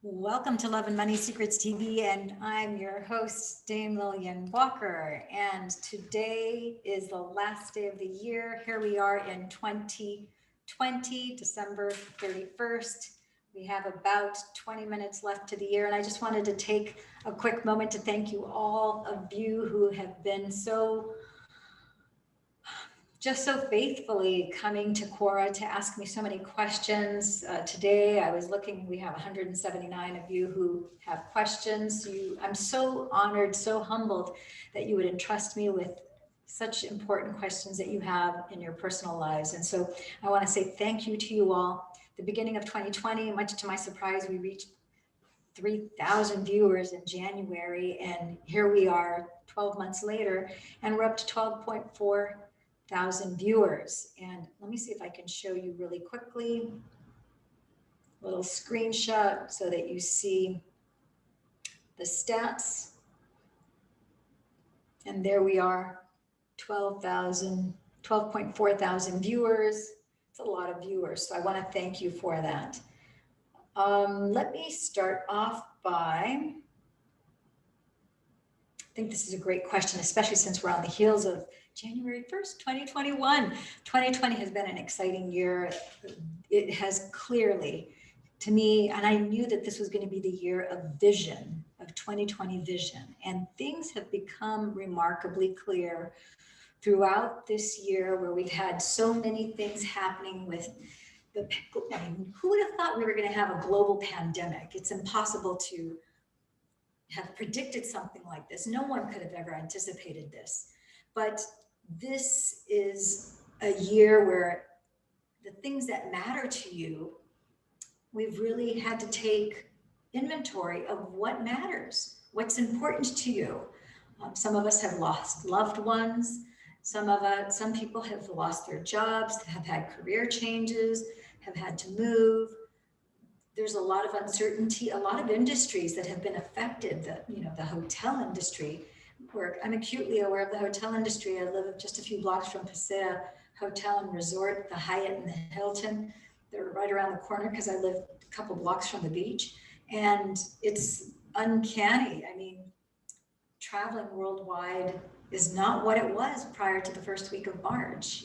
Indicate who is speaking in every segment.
Speaker 1: Welcome to Love and Money Secrets TV, and I'm your host, Dame Lillian Walker. And today is the last day of the year. Here we are in 2020, December 31st. We have about 20 minutes left to the year, and I just wanted to take a quick moment to thank you all of you who have been just so faithfully coming to Quora to ask me so many questions. Today, I was looking, we have 179 of you who have questions. I'm so honored, so humbled that you would entrust me with such important questions that you have in your personal lives. And so I want to say thank you to you all. The beginning of 2020, much to my surprise, we reached 3,000 viewers in January, and here we are 12 months later, and we're up to 12.4 thousand viewers. And let me see if I can show you really quickly a little screenshot so that you see the stats. And there we are, 12.4 thousand viewers. It's a lot of viewers, so I want to thank you for that. Let me start off by, I think this is a great question, especially since we're on the heels of January 1st, 2021. 2020 has been an exciting year. It has clearly, to me, and I knew that this was going to be the year of vision, of 2020 vision. And things have become remarkably clear throughout this year, where we've had so many things happening with who would have thought we were going to have a global pandemic? It's impossible to have predicted something like this. No one could have ever anticipated this. But this is a year where the things that matter to you, we've really had to take inventory of what matters, what's important to you. Some of us have lost loved ones. Some people have lost their jobs, have had career changes, have had to move. There's a lot of uncertainty, a lot of industries that have been affected. The hotel industry. I'm acutely aware of the hotel industry. I live just a few blocks from Paseo Hotel and Resort, the Hyatt and the Hilton. They're right around the corner because I live a couple blocks from the beach. And it's uncanny. I mean, traveling worldwide is not what it was prior to the first week of March.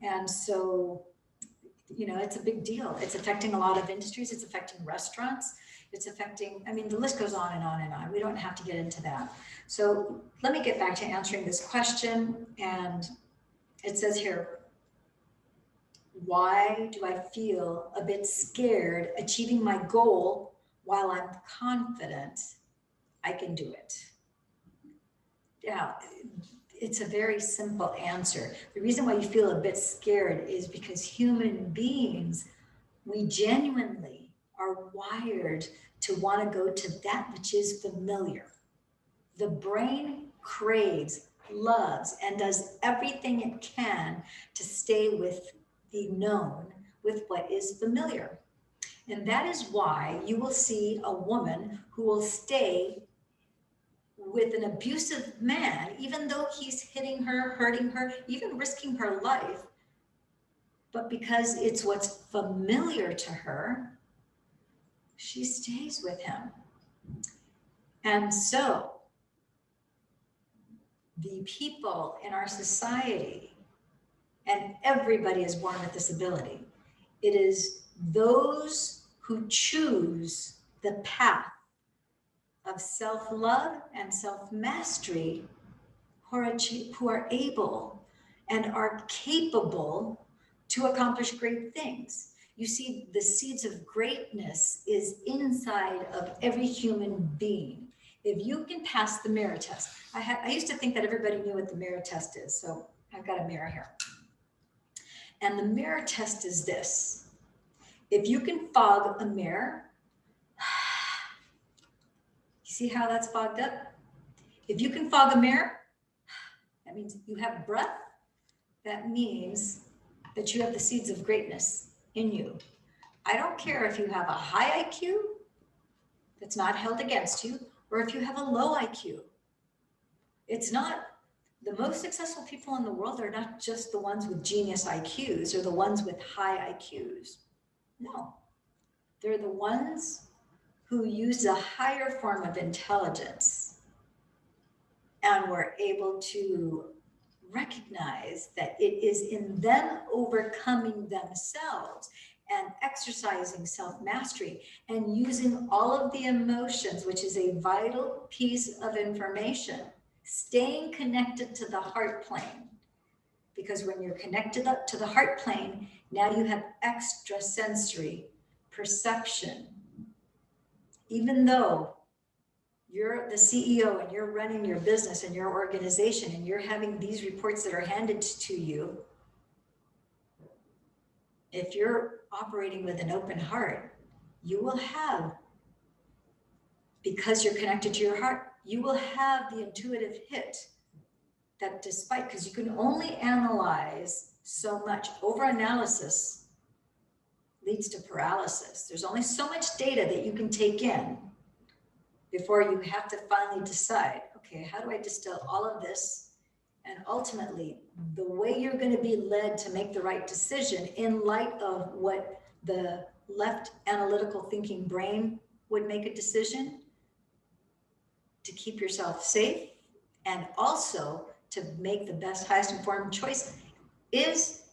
Speaker 1: And so, it's a big deal. It's affecting a lot of industries. It's affecting restaurants. It's affecting, the list goes on and on and on. We don't have to get into that. So let me get back to answering this question. And it says here, why do I feel a bit scared achieving my goal while I'm confident I can do it? Yeah, it's a very simple answer. The reason why you feel a bit scared is because human beings, we genuinely are wired to want to go to that which is familiar. The brain craves, loves, and does everything it can to stay with the known, with what is familiar. And that is why you will see a woman who will stay with an abusive man, even though he's hitting her, hurting her, even risking her life. But because it's what's familiar to her, she stays with him. And so the people in our society, and everybody is born with this ability, it is those who choose the path of self-love and self-mastery who are able and are capable to accomplish great things. You see, the seeds of greatness is inside of every human being. If you can pass the mirror test, I used to think that everybody knew what the mirror test is, so I've got a mirror here. And the mirror test is this. If you can fog a mirror, see how that's fogged up? If you can fog a mirror, that means you have breath. That means that you have the seeds of greatness in you. I don't care if you have a high IQ that's not held against you, or if you have a low IQ. It's not, the most successful people in the world are not just the ones with genius IQs or the ones with high IQs. No, they're the ones who use a higher form of intelligence and were able to recognize that it is in them overcoming themselves and exercising self-mastery and using all of the emotions, which is a vital piece of information, staying connected to the heart plane. Because when you're connected up to the heart plane, now you have extrasensory perception. Even though you're the CEO and you're running your business and your organization and you're having these reports that are handed to you, if you're operating with an open heart, you will have, because you're connected to your heart, you will have the intuitive hit that despite, because you can only analyze so much. Overanalysis leads to paralysis. There's only so much data that you can take in before you have to finally decide, okay, how do I distill all of this? And ultimately, the way you're going to be led to make the right decision in light of what the left analytical thinking brain would make a decision to keep yourself safe and also to make the best, highest informed choice is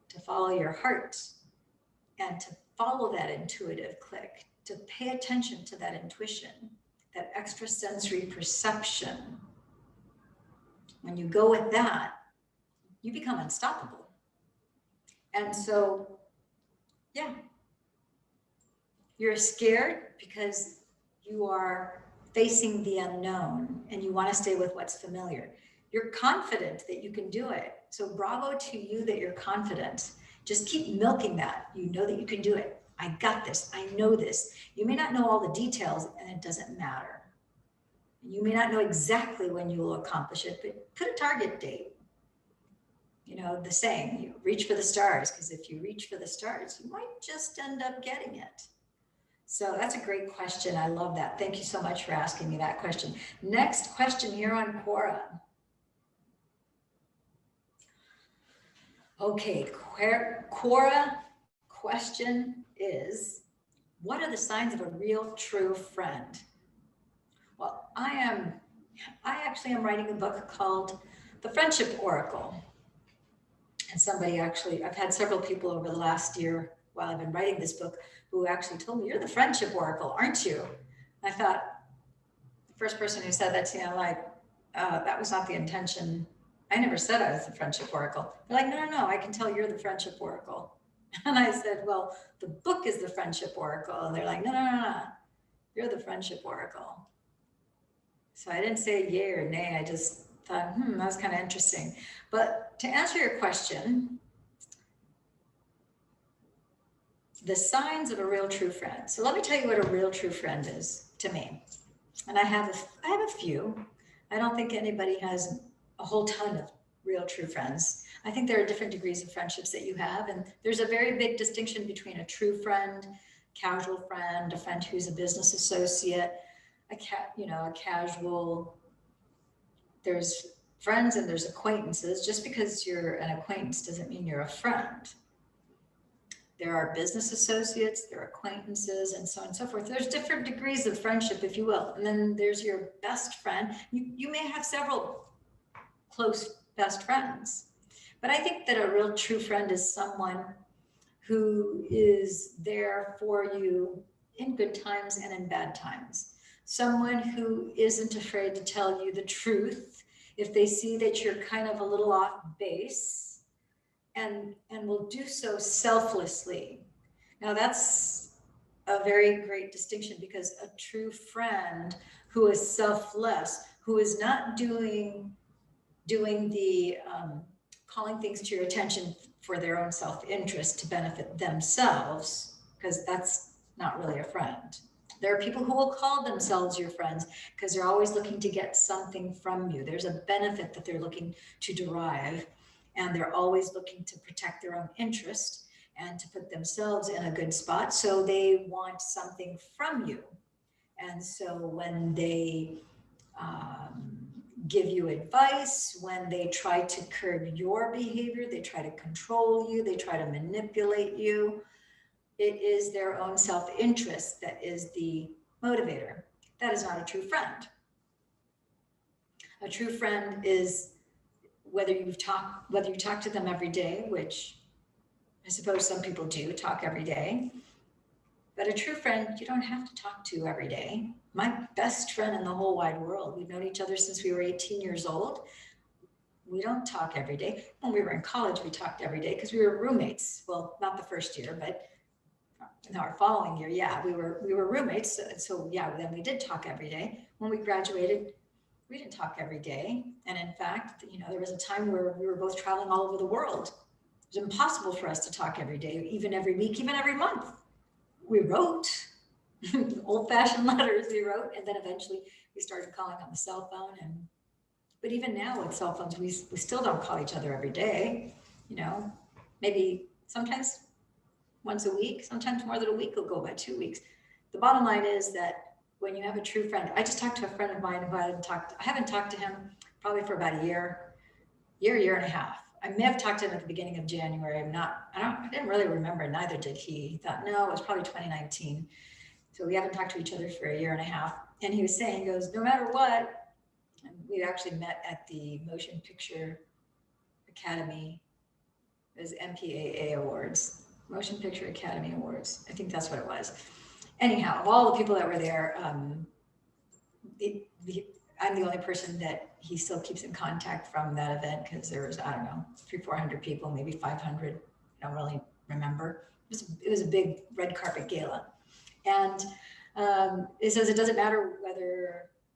Speaker 1: to follow your heart and to follow that intuitive click, to pay attention to that intuition, that extrasensory perception. When you go with that, you become unstoppable. And so, yeah, you're scared because you are facing the unknown and you want to stay with what's familiar. You're confident that you can do it. So bravo to you that you're confident. Just keep milking that. You know that you can do it. I got this. I know this. You may not know all the details and it doesn't matter. You may not know exactly when you will accomplish it, but put a target date. You know, the saying, you reach for the stars, because if you reach for the stars, you might just end up getting it. So that's a great question. I love that. Thank you so much for asking me that question. Next question here on Quora. Okay, Quora question is, what are the signs of a real true friend? Well, I actually am writing a book called The Friendship Oracle. And I've had several people over the last year while I've been writing this book who actually told me, you're the friendship oracle, aren't you? I thought, the first person who said that to me, I'm like, that was not the intention. I never said I was the friendship oracle. They're like, no, I can tell you're the friendship oracle. And I said, well, the book is the friendship oracle. And they're like, no, you're the friendship oracle. So I didn't say yay or nay. I just thought, that was kind of interesting. But to answer your question, the signs of a real true friend. So let me tell you what a real true friend is to me. And I have a few. I don't think anybody has a whole ton of real true friends. I think there are different degrees of friendships that you have. And there's a very big distinction between a true friend, casual friend, a friend who's a business associate, a casual, there's friends and there's acquaintances. Just because you're an acquaintance doesn't mean you're a friend. There are business associates, there are acquaintances, and so on and so forth. There's different degrees of friendship, if you will. And then there's your best friend. You may have several close best friends. But I think that a real true friend is someone who is there for you in good times and in bad times. Someone who isn't afraid to tell you the truth if they see that you're kind of a little off base, and will do so selflessly. Now that's a very great distinction, because a true friend who is selfless, who is not doing the calling things to your attention for their own self-interest to benefit themselves, because that's not really a friend. There are people who will call themselves your friends because they're always looking to get something from you. There's a benefit that they're looking to derive, and they're always looking to protect their own interest and to put themselves in a good spot. So they want something from you. And so when they give you advice, when they try to curb your behavior, they try to control you, they try to manipulate you, it is their own self-interest that is the motivator. That is not a true friend. A true friend is whether you talk to them every day, which I suppose some people do talk every day, but a true friend you don't have to talk to every day. My best friend in the whole wide world, we've known each other since we were 18 years old. We don't talk every day. When we were in college, we talked every day because we were roommates. Well, not the first year, but in our following year, yeah, we were roommates. So yeah, then we did talk every day. When we graduated, we didn't talk every day. And in fact, there was a time where we were both traveling all over the world. It was impossible for us to talk every day, even every week, even every month. We wrote old-fashioned letters. We wrote, and then eventually we started calling on the cell phone. But even now with cell phones, we still don't call each other every day. Maybe sometimes once a week, sometimes more than a week will go by, 2 weeks. The bottom line is that when you have a true friend, I just talked to a friend of mine who I haven't talked to him probably for about a year and a half. I may have talked to him at the beginning of January. I didn't really remember, neither did he. He thought, no, it was probably 2019. So we haven't talked to each other for a year and a half. And he was saying, he goes, no matter what, and we actually met at the Motion Picture Academy, it was MPAA Awards, Motion Picture Academy Awards. I think that's what it was. Anyhow, of all the people that were there, I'm the only person that he still keeps in contact from that event, because there was, I don't know, 300-400 people, maybe 500. I don't really remember. It was a big red carpet gala. And it says it doesn't matter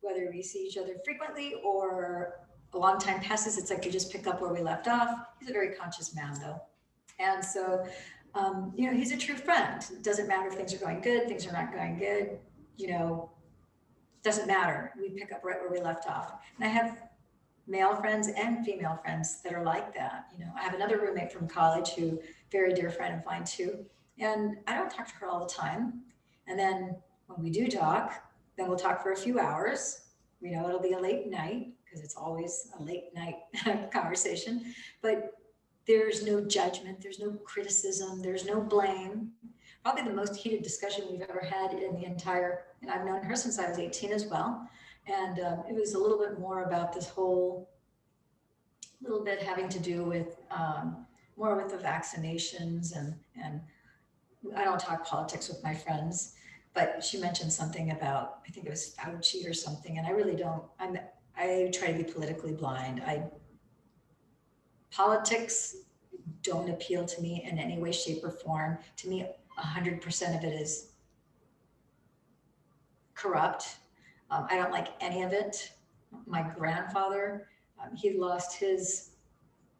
Speaker 1: whether we see each other frequently or a long time passes. It's like we just pick up where we left off. He's a very conscious man, though. And so, he's a true friend. It doesn't matter if things are going good, things are not going good, doesn't matter. We pick up right where we left off. And I have male friends and female friends that are like that. I have another roommate from college who, very dear friend of mine too. And I don't talk to her all the time. And then when we do talk, then we'll talk for a few hours. It'll be a late night, because it's always a late night conversation. But there's no judgment, there's no criticism, there's no blame. Probably the most heated discussion we've ever had in the entire, and I've known her since I was 18 as well. And it was a little bit more about this whole, little bit having to do with more with the vaccinations, and I don't talk politics with my friends, but she mentioned something about, I think it was Fauci or something, and I really don't, I try to be politically blind. Politics don't appeal to me in any way, shape, or form. To me, 100% of it is corrupt. I don't like any of it. My grandfather, he lost his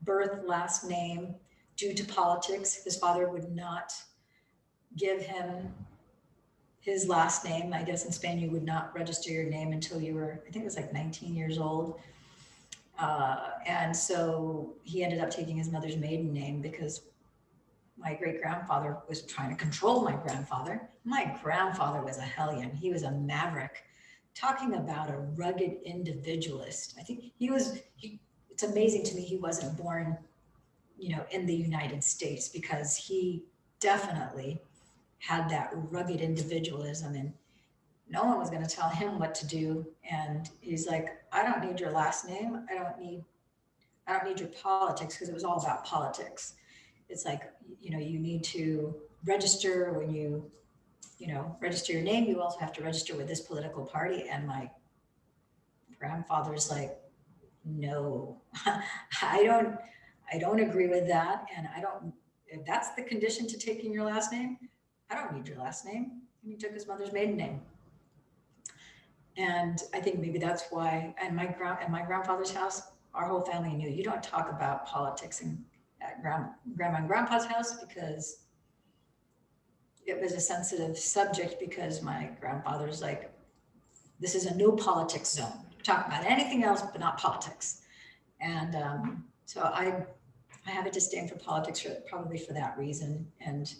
Speaker 1: last name due to politics. His father would not give him his last name. I guess in Spain, you would not register your name until you were, I think it was like 19 years old. And so he ended up taking his mother's maiden name, because my great-grandfather was trying to control my grandfather. My grandfather was a hellion. He was a maverick. Talking about a rugged individualist. I think it's amazing to me he wasn't born, in the United States, because he definitely had that rugged individualism, and no one was going to tell him what to do. And he's like, I don't need your last name. I don't need your politics, because it was all about politics. It's like, you need to register when you register your name. You also have to register with this political party. And my grandfather's like, no, I don't agree with that. And if that's the condition to taking your last name, I don't need your last name. And he took his mother's maiden name. And I think maybe that's why, and my grandfather's house, our whole family knew you don't talk about politics at grandma and grandpa's house, because it was a sensitive subject, because my grandfather's like, this is a no politics zone. Talk about anything else, but not politics. And so I have a disdain for politics probably for that reason. And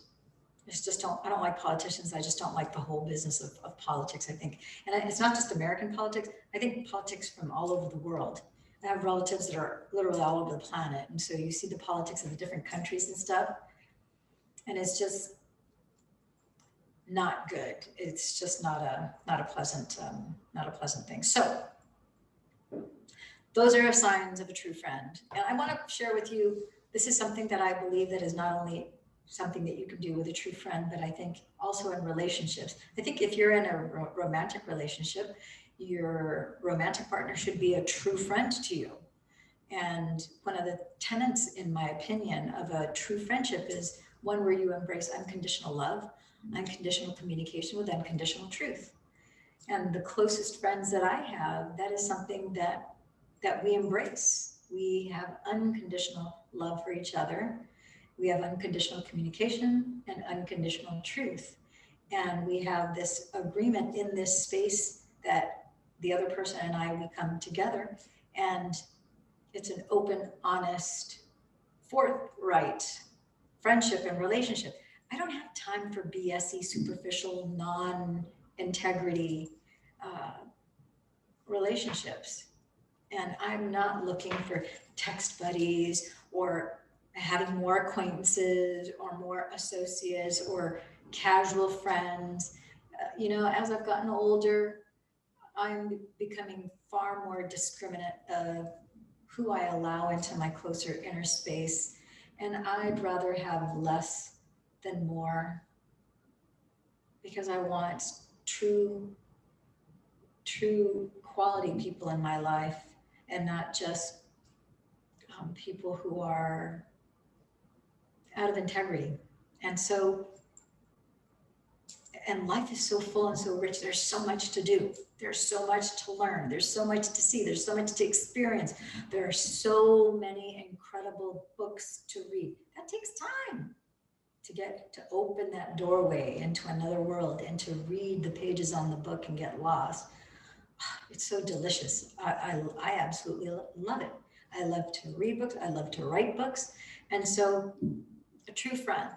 Speaker 1: I don't like politicians. I just don't like the whole business of politics, I think. And it's not just American politics. I think politics from all over the world. I have relatives that are literally all over the planet. And so you see the politics of the different countries and stuff. And it's just, not good. It's just not a pleasant thing. So those are signs of a true friend. And I want to share with you, this is something that I believe that is not only something that you can do with a true friend, but I think also in relationships. I think if you're in a romantic relationship, your romantic partner should be a true friend to you. And one of the tenets, in my opinion, of a true friendship is one where you embrace unconditional love, unconditional communication with unconditional truth. And the closest friends that I have, that is something that we embrace. We have unconditional love for each other. We have unconditional communication and unconditional truth. And we have this agreement in this space that the other person and I, we come together, and it's an open, honest, forthright friendship and relationship. I don't have time for BSy, superficial, non-integrity relationships. And I'm not looking for text buddies or having more acquaintances or more associates or casual friends. As I've gotten older, I'm becoming far more discriminate of who I allow into my closer inner space. And I'd rather have less than more, because I want true quality people in my life, and not just people who are out of integrity. And so, and life is so full and so rich. There's so much to do. There's so much to learn. There's so much to see. There's so much to experience. There are so many incredible books to read. That takes time to get to open that doorway into another world and to read the pages on the book and get lost. It's so delicious. I absolutely love it. I love to read books. I love to write books. And so a true friend.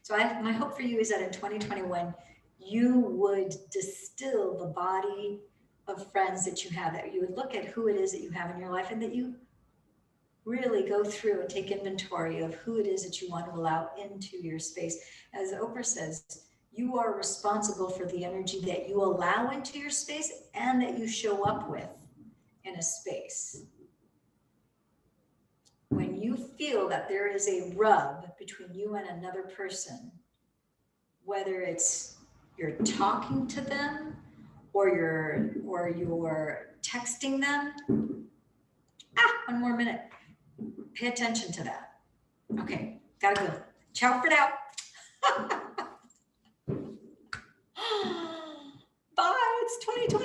Speaker 1: So my hope for you is that in 2021, you would distill the body of friends that you have, that you would look at who it is that you have in your life, and that you really go through and take inventory of who it is that you want to allow into your space. As Oprah says, you are responsible for the energy that you allow into your space and that you show up with in a space. When you feel that there is a rub between you and another person, whether it's you're talking to them or you're texting them, one more minute. Pay attention to that. Okay, gotta go. Ciao for now. Bye, it's 2020.